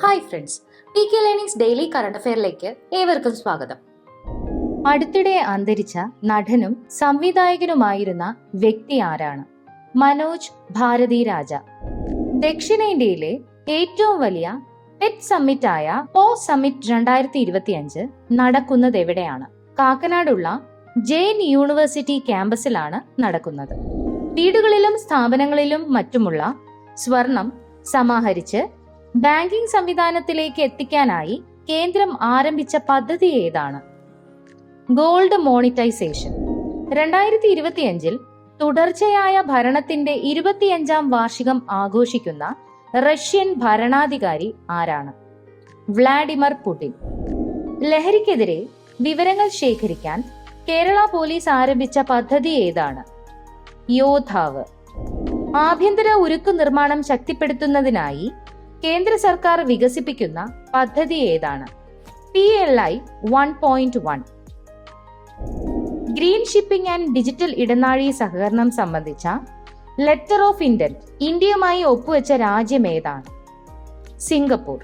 Hi friends, PK learnings daily current അഫെയറിലേക്ക് ഏവർക്കും സ്വാഗതം. അടുത്തിടെ അന്തരിച്ച നടനും സംവിധായകനുമായിരുന്ന വ്യക്തി ആരാണ്? മനോജ് ഭാരതി രാജ. ദക്ഷിണേന്ത്യയിലെ ഏറ്റവും വലിയ പെറ്റ് സമ്മിറ്റായ പോ സമ്മിറ്റ് 2025 നടക്കുന്നത് എവിടെയാണ്? കാക്കനാടുള്ള ജെയിൻ യൂണിവേഴ്സിറ്റി ക്യാമ്പസിലാണ് നടക്കുന്നത്. വീടുകളിലും സ്ഥാപനങ്ങളിലും മറ്റുമുള്ള സ്വർണം സമാഹരിച്ച് ബാങ്കിംഗ് സംവിധാനത്തിലേക്ക് എത്തിക്കാനായി കേന്ദ്രം ആരംഭിച്ച പദ്ധതി ഏതാണ്? Gold monetisation. 2025 തുടർച്ചയായ ഭരണത്തിന്റെ 25ാം വാർഷികം ആഘോഷിക്കുന്ന റഷ്യൻ ഭരണാധികാരി ആരാണ്? Vladimir Putin. ലഹരിക്കെതിരെ വിവരങ്ങൾ ശേഖരിക്കാൻ കേരള പോലീസ് ആരംഭിച്ച പദ്ധതി ഏതാണ്? യോദ്ധാവ്. ആഭ്യന്തര ഉരുക്കു നിർമ്മാണം ശക്തിപ്പെടുത്തുന്നതിനായി കേന്ദ്ര സർക്കാർ വികസിപ്പിക്കുന്ന പദ്ധതി ഏതാണ്? PLI 1.1. Green shipping and digital ഇടനാഴി സഹകരണം സംബന്ധിച്ച ലെറ്റർ ഓഫ് ഇന്റന്റ് ഇന്ത്യയുമായി ഒപ്പുവെച്ച രാജ്യം ഏതാണ്? സിംഗപ്പൂർ.